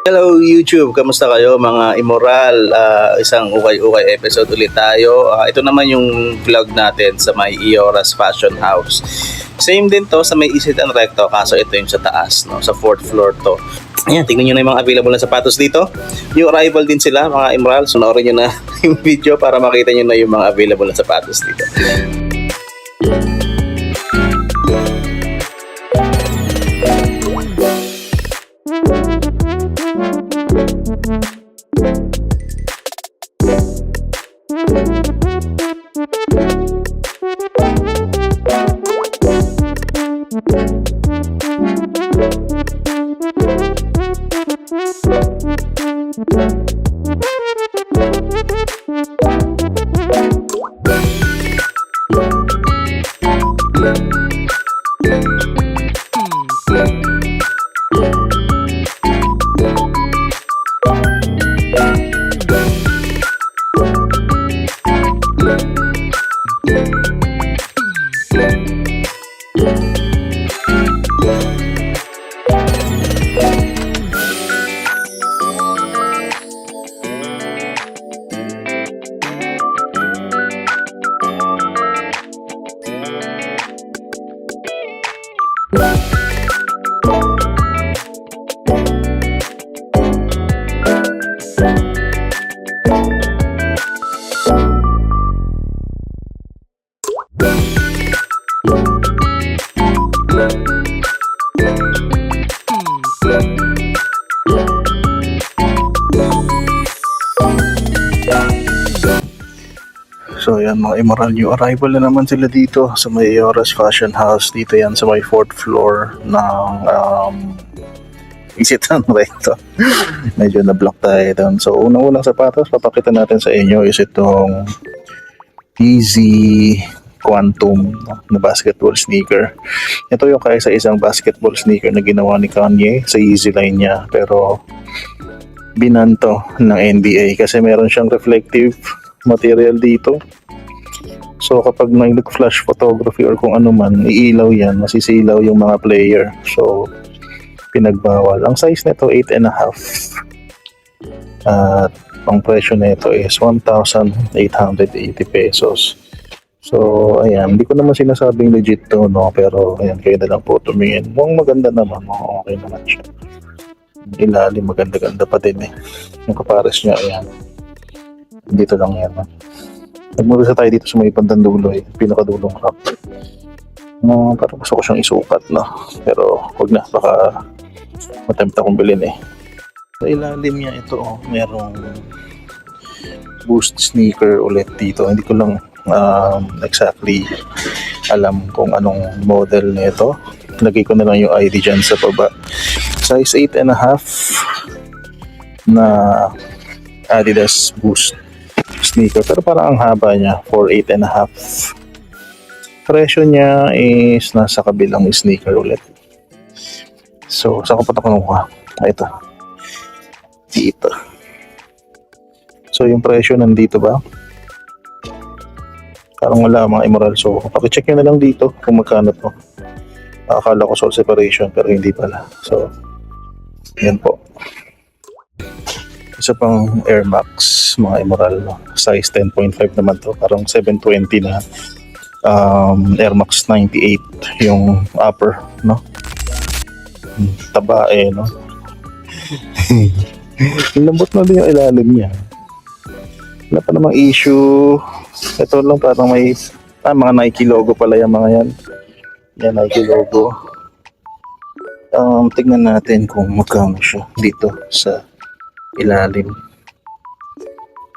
Hello YouTube, kamusta kayo mga immoral? Isang ukay-ukay episode ulit tayo. Ito naman yung vlog natin sa may Ioras Fashion House. Same din to sa may Isitan Recto, kaso ito yung sa taas, no? Sa 4th floor to. Ayan, tingnan nyo na yung mga available na sapatos dito. Yung arrival din sila mga immoral. Sunoorin nyo na yung video para makita nyo na yung mga available na sapatos dito. So yan mga immoral, yung arrival na naman sila dito sa may Ioras Fashion House. Dito yan sa may 4th floor ng Isitan Recto. Medyo na-block tayo doon. So unang-unang sapatos papakita natin sa inyo is itong Easy Quantum na basketball sneaker. Ito yung kaisa-isang basketball sneaker na ginawa ni Kanye sa Easy line niya, pero binanto ng NBA kasi meron siyang reflective material dito. So kapag may flash photography or kung ano man, iilaw yan, masisilaw yung mga player. So pinagbawal. Ang size nito 8.5. At ang presyo nito is 1,880 pesos. So ayan, hindi ko naman sinasabing legit to, no, pero ayan, kayo na lang po tumingin. Mukhang maganda naman, okay naman siya. Ilalim maganda-ganda pa din yung kapares niya, ayan. Dito lang yan. Nagmurisa tayo dito sa may pandandulo, pinakadulong rack. Parang gusto ko siyang isukat, no? Pero huwag na, baka matempt akong bilhin Sa ilalim niya ito, merong Boost sneaker ulit dito. Hindi ko lang exactly alam kung anong model nito. Lagay ko na lang yung ID dyan sa baba. Size 8.5 na Adidas Boost sneaker, pero parang ang haba niya for 8.5. Presyo niya is nasa kabilang sneaker ulit. So saan ko pa ito kinuha? Ito dito. So yung presyo nandito ba? Parang wala mga immoral, so pakicheck nyo na lang dito kung magkano to. Akala ko sole separation pero hindi pala. So yan po. Isa pang Air Max mga immoral, no? Size 10.5 naman to, parang 720 na Air Max 98 yung upper, no? Taba no? Lambot na din yung ilalim niya. Wala pa namang issue. Ito lang parang may mga Nike logo pala yung mga yan. Yan, Nike logo. Tignan natin kung magkano siya dito sa ilalim.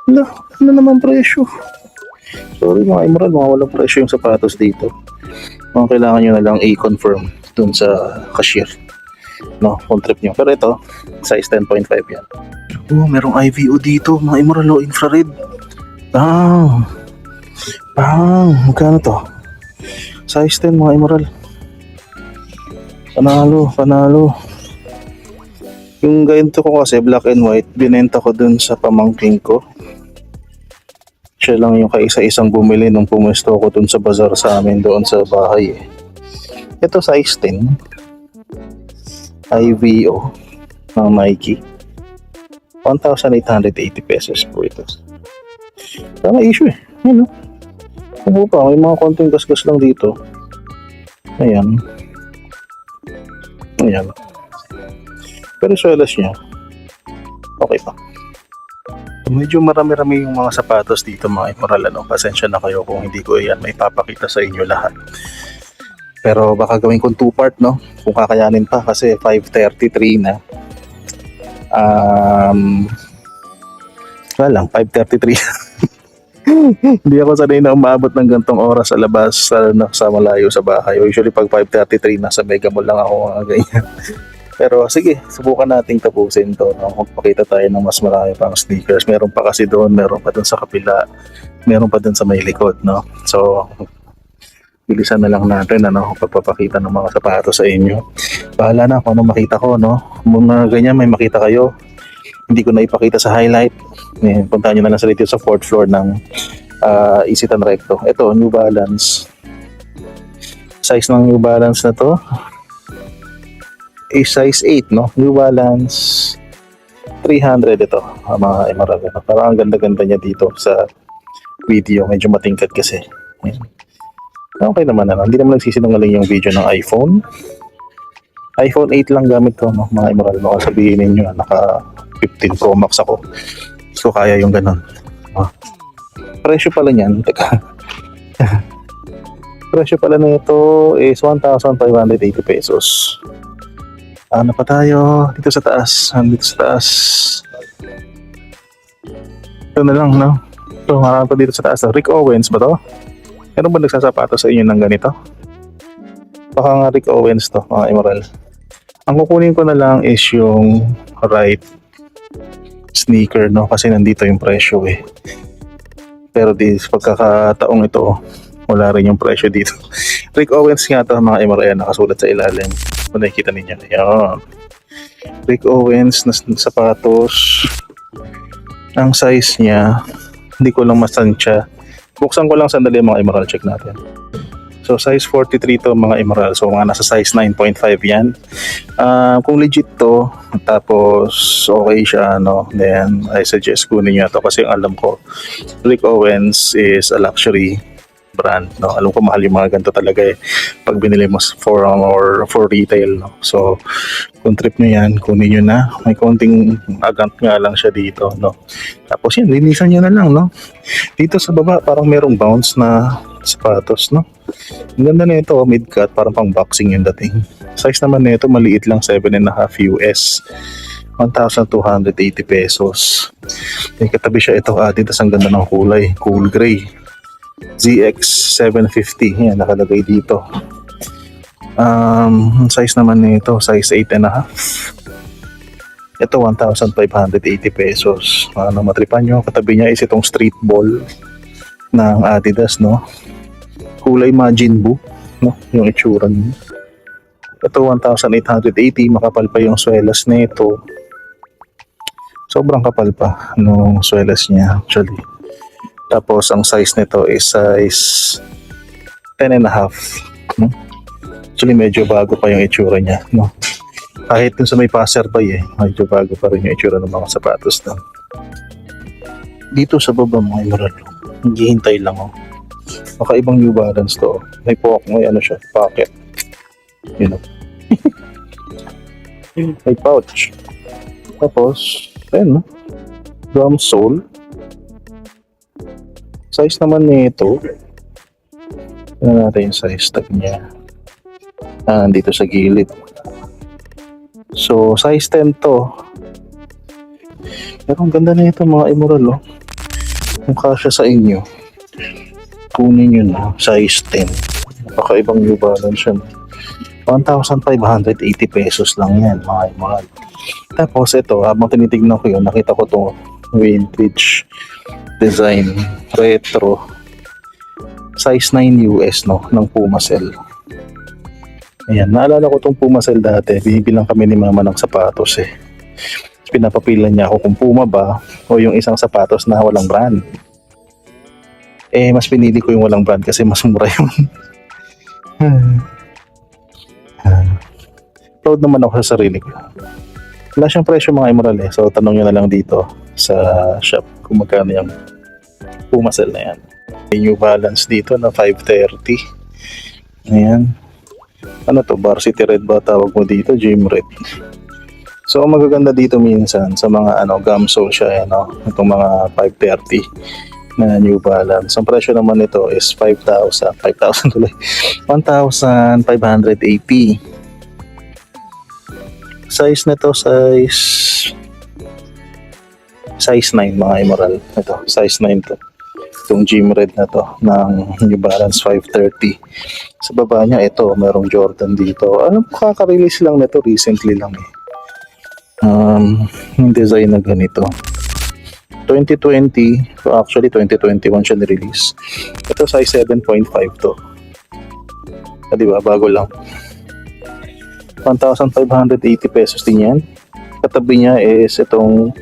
Ano naman presyo? Sorry mga immoral, mga walang presyo yung sapatos dito. Mga kailangan nyo na lang i-confirm dun sa cashier, no, kung trip nyo. Pero ito, size 10.5 yan. Merong IVO dito mga immoral, infrared. Magkano to? Size 10 mga immoral. Panalo. Yung ganito ko kasi black and white, binenta ko dun sa pamangking ko. Siya lang yung kaisa-isang bumili nung pumuesto ko dun sa bazaar sa amin doon sa bahay eh. Ito size 10 IVO ng Nike. 1,880 pesos po ito. Tama issue eh. Ano? Ano pa, may mga konting gasgas lang dito. Ayan. Ayan. Pero swelas niya, okay pa. Medyo marami-rami yung mga sapatos dito mga Emerald. Ano? Pasensya na kayo kung hindi ko yan may papakita sa inyo lahat. Pero baka gawin kong 2-part, no? Kung kakayanin pa kasi 5:33 na. Wala lang, 5:33. Hindi ako sanay na umabot ng gantong oras sa labas sa malayo sa bahay. Usually pag 5:33 nasa Mega Mall lang ako mga ganyan. Pero sige, subukan nating tapusin to. No? Magpakita tayo ng mas marami pang sneakers. Meron pa kasi doon, meron pa doon sa kapila, meron pa doon sa may likod. No? So, bilisan na lang natin pagpapakita ng mga sapatos sa inyo. Bahala na kung ano makita ko. No? Mga ganyan may makita kayo. Hindi ko na ipakita sa highlight. Puntahan nyo na lang sa dito sa 4th floor ng Isitan Recto. Ito, New Balance. Size ng New Balance na to is size 8, no? New Balance 300 ito, mga Emerald. Parang ang ganda-ganda niya dito sa video. Medyo matingkad kasi. Okay naman, Hindi naman nagsisinungaling yung video ng iPhone. iPhone 8 lang gamit ko, no? Mga Emerald. Baka sabihin ninyo, naka 15 Pro Max ako. So, kaya yung ganun. Presyo pala niyan. Teka. Presyo pala nito is 1,580 pesos. Ano pa tayo? Dito sa taas. Dito sa taas. Ito na lang, no? Ito, marami pa dito sa taas. Rick Owens ba to? Meron ba nagsasapato sa inyo ng ganito? Baka nga Rick Owens to, mga Emerald. Ang kukunin ko na lang is yung right sneaker, no? Kasi nandito yung presyo eh. Pero pagkakataong ito, wala rin yung presyo dito. Rick Owens nga to, mga Emerald. Nakasulat sa ilalim. Kung nakikita ninyo. Ayan. Rick Owens na sapatos. Ang size niya, hindi ko lang masansya. Buksan ko lang sandali mga Emerald. Check natin. So size 43 to mga Emerald. So mga nasa size 9.5 yan. Kung legit to, tapos okay siya, no? Then I suggest kunin nyo to kasi ang alam ko, Rick Owens is a luxury brand, no? Alam ko mahal yung mga ganito talaga eh pag binili mo for retail, no? So kung trip nyo yan, kunin nyo na. May konting agant nga lang siya dito, no? Tapos yan, linisan nyo na lang, no? Dito sa baba parang merong bounce na sapatos, no? Ang ganda na ito, mid-cut, parang pang boxing yung dating. Size naman na ito, maliit lang, 7.5 US. 1,280 pesos. May katabi siya ito, Adidas, ang ganda ng kulay, cool gray. ZX 750, yan nakalagay dito. Size naman nito, size 8.5. Ito 1,580 pesos. Matripan nyo, katabi niya is itong street ball ng Adidas, no? Kulay Majin Buu, no? Yung itsura niya. Ito 1,880, makapal pa yung swelas nito. Sobrang kapal pa nung swelas niya actually. Tapos ang size nito is size 10.5, no? Actually medyo bago pa yung itsura niya, no? Kahit dun sa may passerby medyo bago pa rin yung itsura ng mga sapatos na. Dito sa baba mga Emerald, naghihintay lang Baka ibang New Balance to. May siya, pocket. You know. May pouch. Tapos, ayun, no? Drum sole. Size naman nito. Tignan natin yung size tag niya. Nandito sa gilid. So, size 10 to. Pero ang ganda na ito mga Emerald, Kung kasya sa inyo, kunin nyo na, size 10. Baka ibang New Balance yan. 1,580 pesos lang yan, mga Emerald. Tapos ito, habang tinitignan ko yun, nakita ko to vintage design, retro, size 9 US, no, ng Puma Cell. Ayan, naalala ko tong Puma Cell dati, binibilang kami ni mama ng sapatos Pinapapilan niya ako kung Puma ba o yung isang sapatos na walang brand. Mas pinili ko yung walang brand kasi mas mura yun. Proud naman ako sa sarili ko. Wala siyang presyo mga Emerald eh. So tanong nyo na lang dito sa shop kung magkano yung Puma Cell na yan. May New Balance dito na 530. Ayan. Ano to? Varsity Red ba tawag mo dito? Gym Red. So ang magaganda dito minsan sa mga gum sole siya, itong mga 530 na New Balance. Ang presyo naman nito is 5,000 tuloy. 1,580. Size nito size 9 mga Emerald. Ito, size 9 to. Itong Gym Red na to ng New Balance 530. Sa baba niya ito, merong Jordan dito. Kaka-release lang nito recently lang eh. Yung design na ganito. 2020, so actually 2021 siya ni-release. Ito size 7.5 to. Diba, bago lang. 1,580 pesos din yan. Katabi niya is itong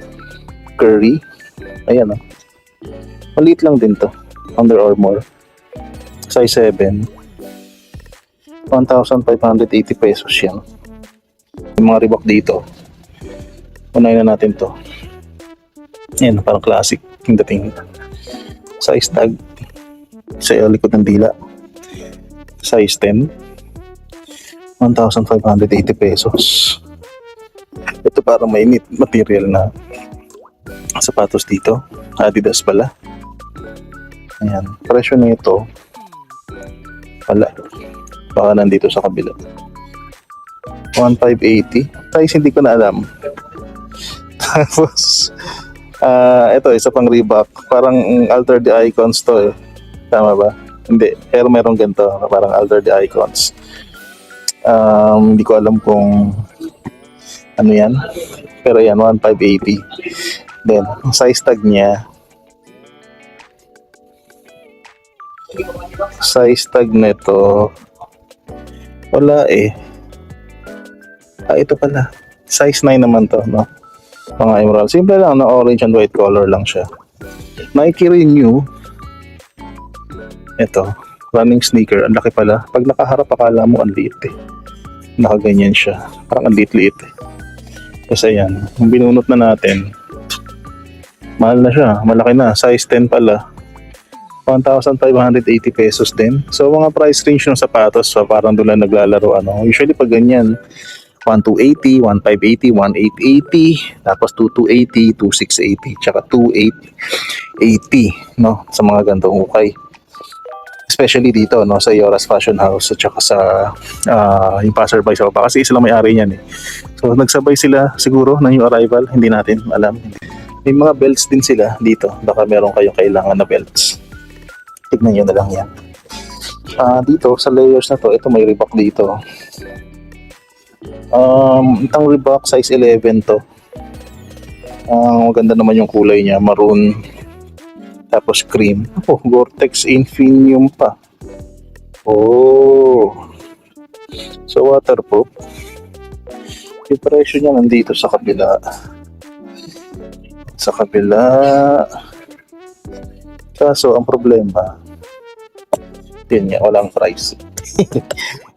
Curry. Ayan o. Maliit lang din to. Under Armour. Size 7. 1,580 pesos yan. Yung mga Reebok dito. Unahin na natin to. Ayan, parang classic yung dating. Size tag. Sa likod ng dila. Size 10. 1,580 pesos. Ito parang mainit material na sapatos dito. Adidas pala. Ayan. Presyo na ito. Wala. Baka nandito sa kabila. 1,580. Size hindi ko na alam. Tapos, ito isa pang Reebok. Parang alter the icons to eh. Tama ba? Hindi. Pero merong ganito. Parang alter the icons. Hindi ko alam kung ano yan. Pero yan, 1,580. Then, size tag niya. Size tag nito. Wala eh. Ito pala. Size 9 naman to, no? Mga Emerald. Simple lang, na orange and white color lang siya. Nike Renew. Ito. Running sneaker. Ang laki pala. Pag nakaharap, akala mo ang liit eh. Nakaganyan siya. Parang ang liit-liit eh. Kasi yan. Yung binunot na natin. Mahal na siya. Malaki na. Size 10 pala. 1,580 pesos din. So, mga price range ng sapatos, so parang doon lang naglalaro. Usually, pag ganyan, 1,280, 1,580, 1,880, tapos 2,280, 2,680, tsaka 2,880, no? Sa mga gantong ukay. Especially dito, no? Sa Ioras Fashion House, at tsaka sa yung passerby sa baba. Kasi sila may-ari niyan eh. So, nagsabay sila siguro ng new arrival. Hindi natin alam. May mga belts din sila dito. Baka meron kayong kailangan na belts. Tignan nyo na lang yan. Dito, sa layers na to, ito may Reebok dito. Itong Reebok, size 11 to. Maganda naman yung kulay niya. Maroon. Tapos cream. Oh, Gore-Tex Infinium pa. Oh. So, waterproof. Yung presyo niya nandito sa kabila. Sa kabila. Kaso, ang problema, yun nga, walang price.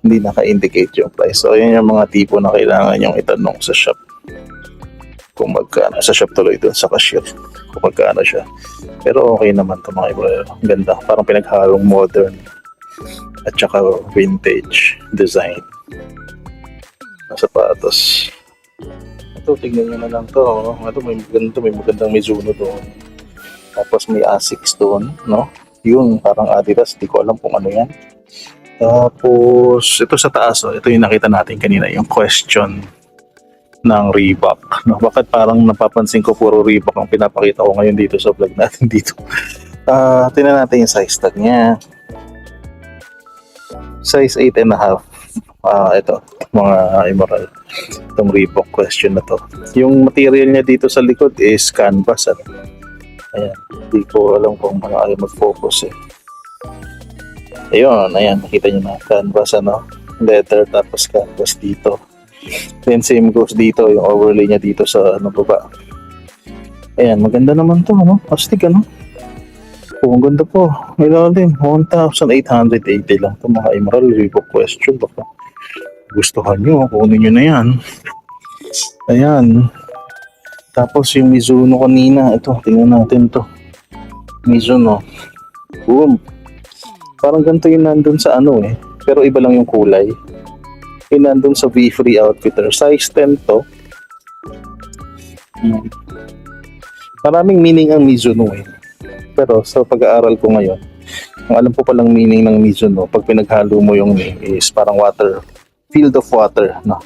Hindi naka-indicate yung price. So, yun yung mga tipo na kailangan yung itanong sa shop. Kung magkano. Sa shop tuloy doon, sa cashier. Kung magkano siya. Pero okay naman ito mga iba. Ganda. Parang pinaghalong modern at saka vintage design na sapatos. Ito, tignan nyo na lang to. Ito, may magandang Mizuno doon. Tapos may Asics doon, no? Yun, parang Adidas, di ko alam kung ano yan. Tapos, ito sa taas, ito yung nakita natin kanina, yung question ng Reebok. No? Bakit parang napapansin ko puro Reebok ang pinapakita ko ngayon dito sa vlog natin dito. Tingnan natin yung size tag niya. Size 8.5. Ito, mga Emerald. Itong Reebok question na to. Yung material niya dito sa likod is canvas. Ayan, hindi ko alam kung ayaw mag-focus eh. Ayun, ayan, nakita nyo na, canvas leather, tapos canvas dito. Then same goes dito, yung overlay niya dito sa baba. Ayan, maganda naman to, astig Oh, ang ganda po. May din, 1,880 lang to mga Emerald Reebok question. Baka gustuhan nyo, kunin nyo na yan. Ayan. Tapos yung Mizuno kanina, ito, tingnan natin to. Mizuno. Boom. Parang ganito yung nandun sa ano eh. Pero iba lang yung kulay. Yung nandun sa V-Free Outfitter. Size 10 to. Maraming meaning ang Mizuno eh. Pero sa pag-aaral ko ngayon, ang alam ko palang meaning ng Mizuno, pag pinaghalo mo yung name is parang water, field of water, no?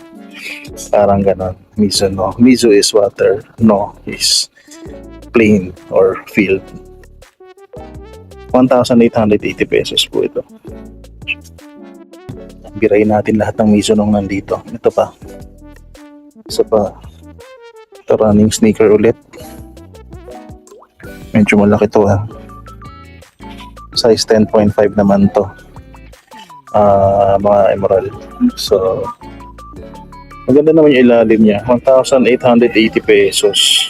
Parang ganon. Mizuno. Mizu is water, no is plain or field. 1,880 pesos po ito. Birayin natin lahat ng Mizuno nandito. Ito pa. Isa pa. Ito running sneaker ulit. Medyo malaki to ha. Size 10.5 naman to. Mga emerald. So, maganda naman yung ilalim niya. 1,880 pesos.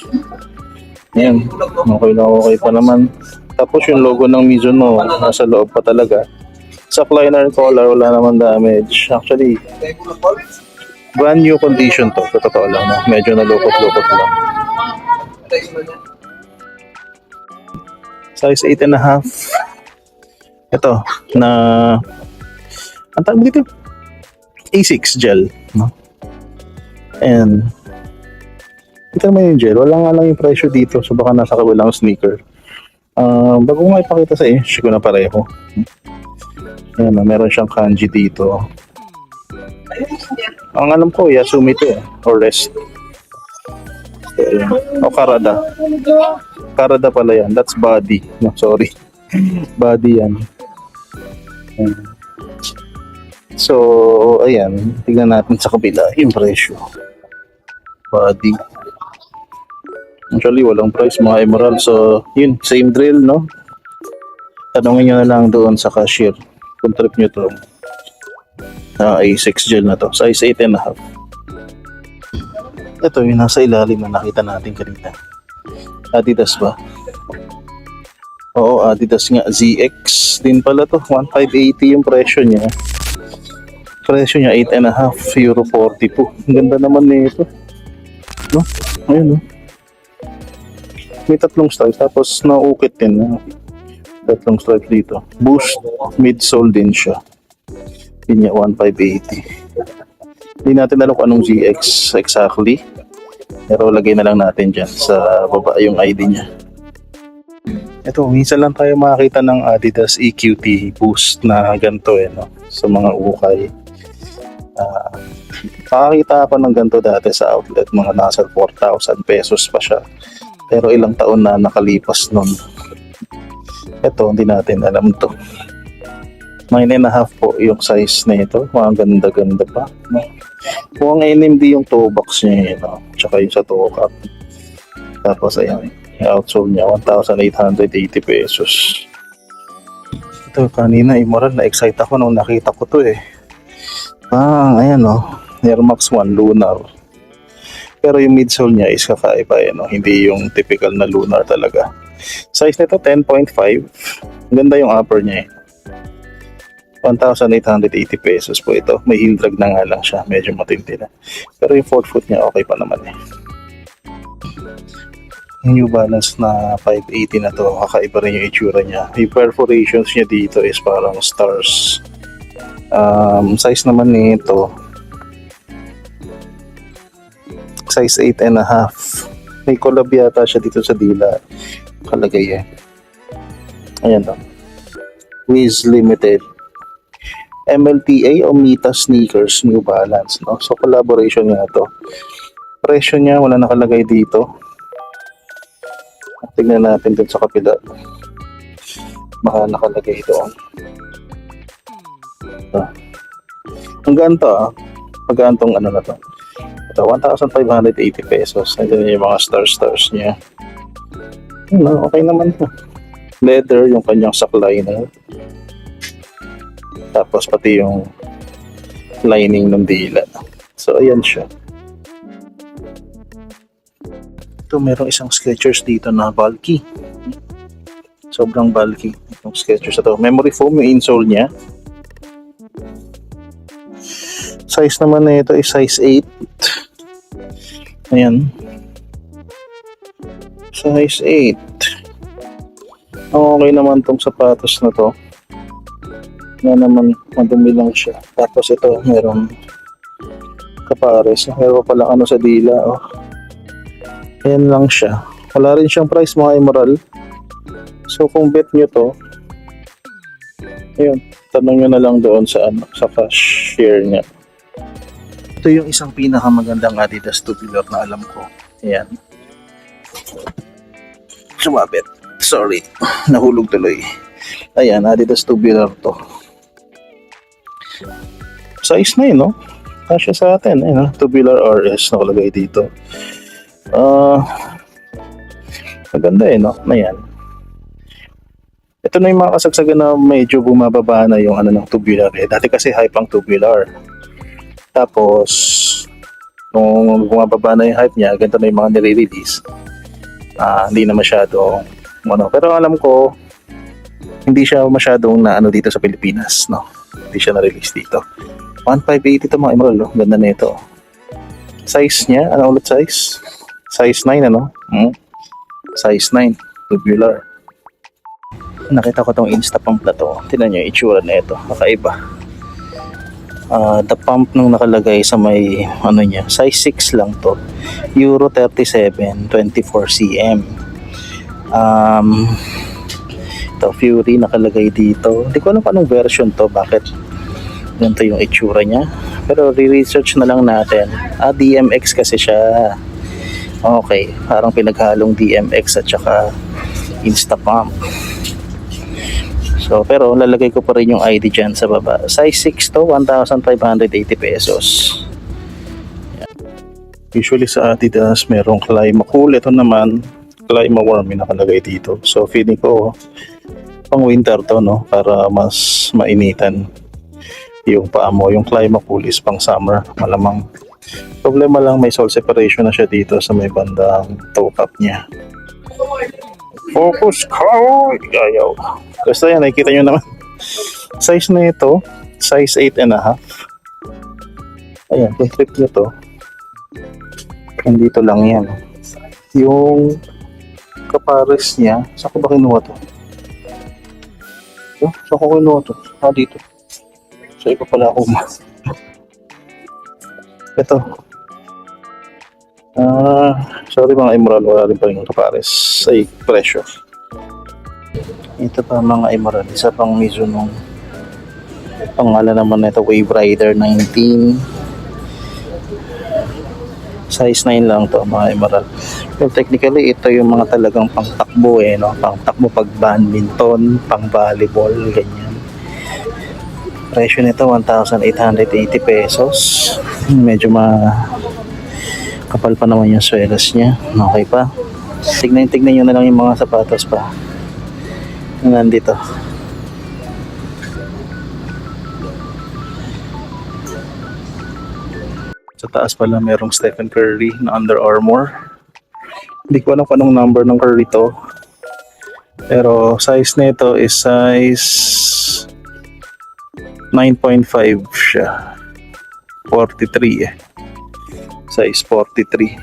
Yan. Okay pa naman. Tapos yung logo ng Mizuno, nasa loob pa talaga. Sa liner collar, wala naman damage. Actually, brand new condition to. Sa totoo lang. No? Medyo nalukot-lukot lang. Size 8.5. Ito, na... Ang tawag dito? A6 gel. No? And ito naman yung gel. Wala nga lang yung presyo dito. So baka nasa kabilang sneaker. Bago nga ipakita sa inyo, ko na pareho. Ayan, meron siyang kanji dito. Ang alam ko, Yasumi ito eh. Or Rest. O Karada. Karada pala yan. That's body. No, sorry. Body yan. Ayan. So, ayan. Tignan natin sa kabila yung presyo. Body. Actually, walang price mga emerald. So, yun. Same drill, no? Tanungin nyo na lang doon sa cashier kung trip nyo to. A6 gel na to. Size 8.5. Ito yung nasa ilalim na nakita natin kanina. Adidas ba? Oo, Adidas nga. ZX din pala to. 1,580 yung presyo niya. Presyo niya 8.5, euro 40 po. Ang ganda naman nito. No? Ayun, no? May tatlong stripes. Tapos naukit din. No? Tatlong stripes dito. Boost midsole din siya. Yun niya, 1,580. Hindi natin alam kung anong ZX exactly. Pero lagay na lang natin dyan sa baba yung ID niya. Ito, minsan lang tayo makakita ng Adidas EQT Boost na ganito eh, no? Sa mga ukay. Nakakita ako ng ganito dati sa outlet, mga nasa 4,000 pesos pa siya. Pero ilang taon na nakalipas nun. Ito, hindi natin alam to. 9.5 po yung size na ito. Mga ganda-ganda pa. No? Mukhang NMD yung toe box niya, no? Tsaka yung sa toe cap. Tapos ayan, yung outsole niya, 1,880 pesos. Ito, kanina, immoral, na-excite ako nung nakita ko to eh. Ayan o, Air Max 1 Lunar. Pero yung midsole niya is kakaiba eh, no? Hindi yung typical na Lunar talaga. Size nito 10.5. Ganda yung upper niya eh. 1,880 pesos po ito. May heel drag na nga lang siya. Medyo matindi na. Pero yung forefoot niya okay pa naman eh. Yung New Balance na 580 na to, kakaiba rin yung itsura niya. Yung perforations niya dito is parang stars. Size naman nito size 8.5. May collab yata siya dito sa dila. Kalagay eh. Ayan to. Wiz Limited. MLTA o Mita Sneakers New Balance, no? So collaboration nga to. Presyo niya wala nakalagay dito. Tingnan natin dun sa kapila. Baka nakalagay doon. Hanggang to hanggang tong ano na to. Ito 1,580 pesos. Nandiyan yung mga stars niya. Okay naman to. Leather yung kanyang saklay na. Tapos pati yung lining ng dila. So ayan siya. Ito merong isang Skechers dito na bulky. Sobrang bulky itong Skechers ito. Memory foam yung insole niya. Size naman na ito is size 8. Ayan. Size 8. Okay naman tong sapatos na to. Na naman, madumi lang siya. Tapos ito, meron kapares. Meron pa palang ano sa dila. Oh. Ayan lang siya. Wala rin siyang price mga Emerald. So kung bet nyo to, ayun, tanong nyo na lang doon sa, ano, sa cashier niya. Ito yung isang pinakamagandang Adidas tubular na alam ko. Ayan. Sumabit. Sorry. Nahulog tuloy. Ayan, Adidas tubular to. Size 9, no? Kasya sa atin. Ayan, tubular RS nakalagay dito. Maganda no? Ayan. Ito na yung mga kasagsagan na medyo bumababa na yung ano ng tubular. Dati kasi hype ang tubular. Tapos, nung bumababa na yung hype niya, ganito na yung mga nire-release. Hindi na masyadong, ano. Pero alam ko, hindi siya masyadong na ano dito sa Pilipinas, no? Hindi siya na-release dito. 1,580 ito mga Emerald, no? Ganda na ito. Size niya, ano ulit size? Size 9, ano? Size 9, tubular. Nakita ko tong Instapump na to. Tingnan nyo yung itsura na ito, kakaiba. The pump nung nakalagay sa may ano niya, size 6 lang to. Euro 37, 24 cm. Ito, Fury nakalagay dito. Hindi ko alam anong version to, bakit ganito yung itsura niya. Pero re-research na lang natin. DMX kasi siya. Okay, parang pinaghalong DMX at saka Instapump. So, pero lalagay ko pa rin yung ID dyan sa baba. Size 6 to, 1,580 pesos. Yan. Usually sa Adidas, merong Climacool. Ito naman, Climawarm yung nakalagay dito. So, feeling ko, pang winter to, no? Para mas mainitan yung paa mo. Yung Climacool is pang summer, malamang. Problema lang, may sole separation na siya dito sa may bandang toe cap niya. Focus car! Ayaw. Basta yan, nakikita nyo naman. Size na ito, size 8.5. Ayan, kung trip nyo to, nandito lang yan. Yung kapares niya, saan ko ba kinuha to? Saan ko kinuha to? Dito. So, iba pala ako. Ito. Sorry mga Emerald, wala rin pa rin yung kapares. Ay, presyo. Ito pa mga Emerald, isa pang Mizuno. Pangalan naman na ito, Wave Rider 19. Size 9 lang to mga Emerald. Well, technically, ito yung mga talagang pangtakbo no? Pangtakbo pag badminton, pang volleyball, ganyan. Presyo nito, 1,880 pesos. Medyo kapal pa naman yung swelas niya. Okay pa. Tignan nyo na lang yung mga sapatos pa. Nandito. Sa taas pala merong Stephen Curry na Under Armour. Hindi ko alam kung anong number ng Curry to. Pero size nito is size 9.5 siya. 43 Size 43.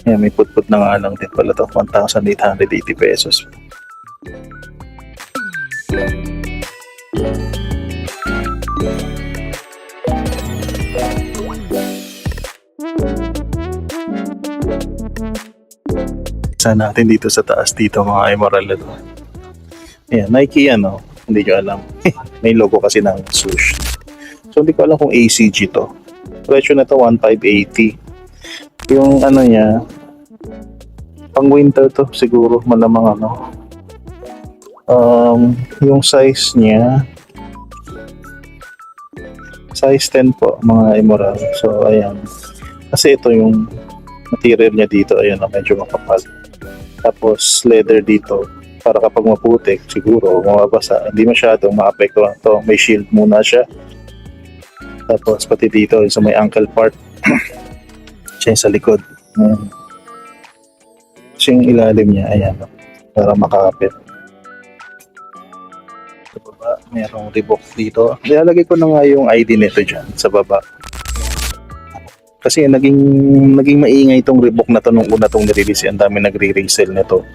Ayan, may put-put na nga lang din pala to. 1,880 pesos. Isa natin dito sa taas dito mga Emerald. Ayan, Nike yan, no? Hindi ko alam. May logo kasi ng swoosh. So hindi ko alam kung ACG to. Presyo na to 1,580. Yung ano niya, pang winter to siguro, malamang ano. Yung size niya, size 10 po mga Emerald. So ayan. Kasi ito yung material niya dito, ayan, medyo makapal. Tapos leather dito para kapag maputik siguro mababasa, hindi masyadong maapektuhan to. May shield muna siya. Tapos pati dito sa may ankle part siya sa likod. Kasi yung ilalim niya, ayan, para makakapit. Sa baba, merong Reebok dito. Ilalagay ko na nga yung ID nito dyan sa baba. Kasi naging maingay itong Reebok na to nung una itong nirelease. Ang dami nagre-resell nito.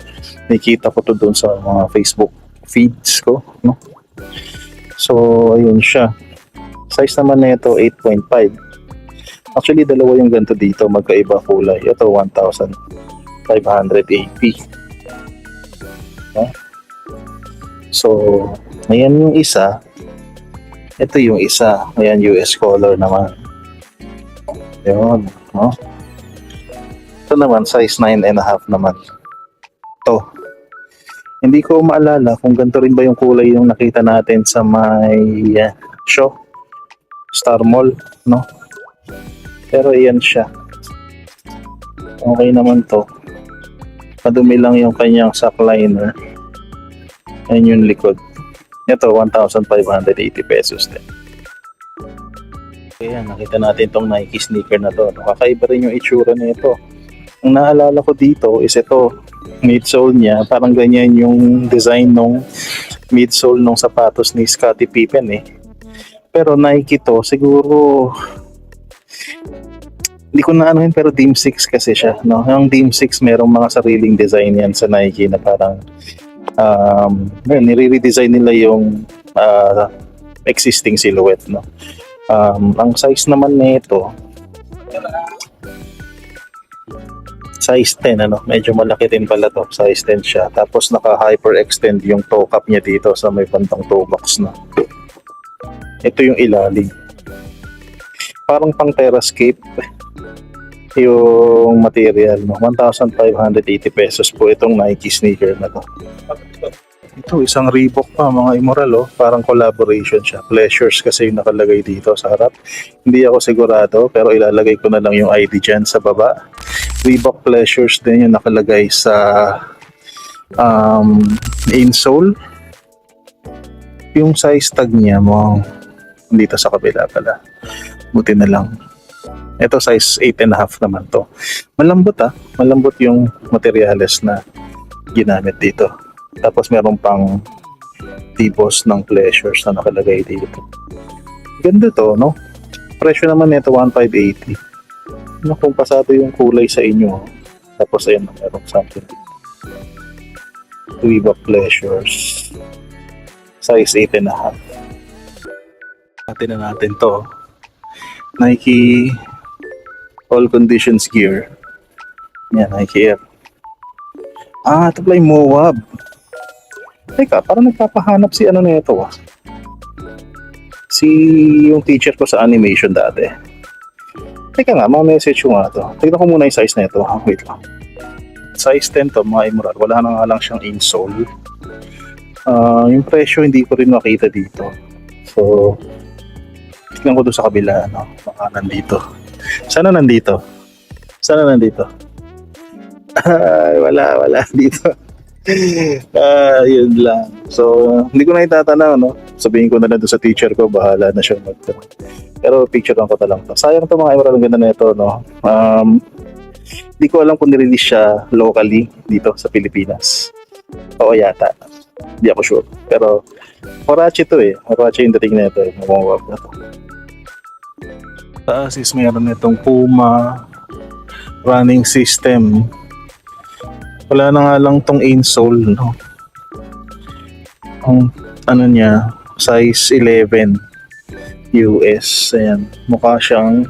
Nakikita ko to doon sa mga Facebook feeds ko, no? So, ayun siya. Size naman na ito, 8.5. Actually, dalawa yung ganito dito, magkaiba kulay. Ito, 1,580. No? So, ayan yung isa. Ito yung isa. Ayan, US color naman. Yun. No? Ito naman, size 9.5 naman. Ito. Hindi ko maalala kung ganito rin ba yung kulay yung nakita natin sa may show. Star Mall, no? Pero ayan siya. Okay naman to. Madumi lang yung kanyang sock liner. Ayan yung likod. Ito, 1,580 pesos din. Ayan, nakita natin tong Nike sneaker na to. Kakaiba rin yung itsura nito. Ang naalala ko dito is ito, midsole niya. Parang ganyan yung design ng midsole ng sapatos ni Scottie Pippen eh. Pero Nike to, siguro hindi ko na anuhin, pero Deem 6 kasi siya, no? Ang Deem 6 merong mga sariling design yan sa Nike na parang nire-redesign nila yung existing silhouette, no? Ang size naman nito size 10, ano? Medyo malaki din pala to, size 10 siya. Tapos naka-hyper-extend yung toe cap niya dito sa may bantang toe box, no? Ito yung ilalim. Parang pang terrascape yung material, no? 1,580 pesos po itong Nike sneaker na to. Ito, isang Reebok pa, mga immoral, oh. Parang collaboration siya. Pleasures kasi yung nakalagay dito sa harap. Hindi ako sigurado, pero ilalagay ko na lang yung ID dyan sa baba. Reebok Pleasures din yung nakalagay sa insole. Yung size tag niya mo dito sa kabila pala. Buti na lang. Ito size 8.5 naman to. Malambot malambot yung materials na ginamit dito. Tapos meron pang tibos ng Pleasures na nakalagay dito. Ganda to, no? Presyo naman nito 1,580. Ano kung pasado yung kulay sa inyo? Tapos ayan, meron something dito. Reebok Pleasures. Size 8.5. Atin na natin to. Nike All Conditions Gear. Yan, Nike Air. Ito pala yung Moab. Teka, parang nagpapahanap si ano na ito Si yung teacher ko sa animation dati. Teka nga, mga message ko nga to. Tignan ko muna yung size na ito. Wait lang. Size 10 to, mga immoral. Wala na nga lang siyang insole. Yung presyo hindi ko rin makita dito. So, tignan ko doon sa kabila, no? Baka nandito. Sana nandito. Ay, wala dito. Yun lang. So, hindi ko na itatanaw, no? Sabihin ko na lang doon sa teacher ko, bahala na siya magtanong. Pero picture lang ko ta lang to. Sayang to, mga immoral, ang ganda na ito, no? Hindi ko alam kung nirelease siya locally dito sa Pilipinas. Oo yata. Hindi ako sure. Pero Huarache to eh. Huarache yung dating na ito eh. Mawawag na to. Taas is mayroon itong Puma running system. Wala na nga lang tong insole, no? Ang ano niya, size 11 US. Ayan. Mukha siyang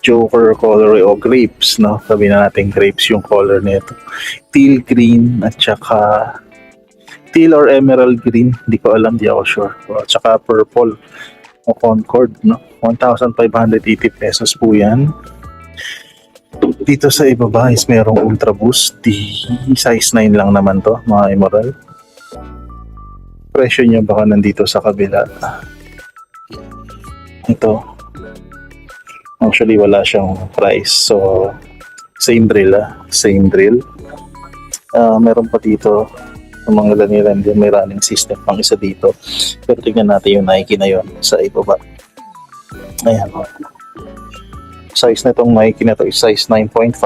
Joker color o grapes, no? Sabi na natin grapes yung color nito. Teal green at saka teal or emerald green, hindi ko alam, di ako sure. At saka purple o Concord, no? 1,580 pesos po yan. Dito sa ibaba is merong Ultra Boost. Size 9 lang naman to, mga immoral. Presyo niya baka nandito sa kabila. Ito. Actually, wala siyang price. So, same drill, Same drill. Meron pa dito ng mga lanilan din, may running system pang isa dito. Pero tingnan natin yung Nike na yon sa ibaba. Ayan. Size na itong Nike na to is size 9.5.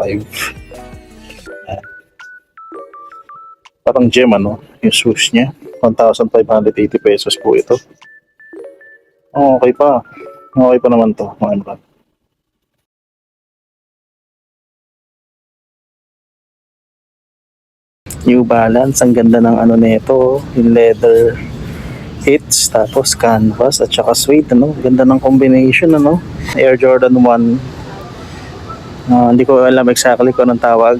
Parang gem, ano? Yung shoes niya. 1,580 pesos po ito. Okay pa. Okay pa naman to, mga New Balance, ang ganda ng ano nito, yung leather hits, tapos canvas at saka suede, ano? Ganda ng combination, ano? Air Jordan 1. Hindi ko alam exactly kung anong tawag.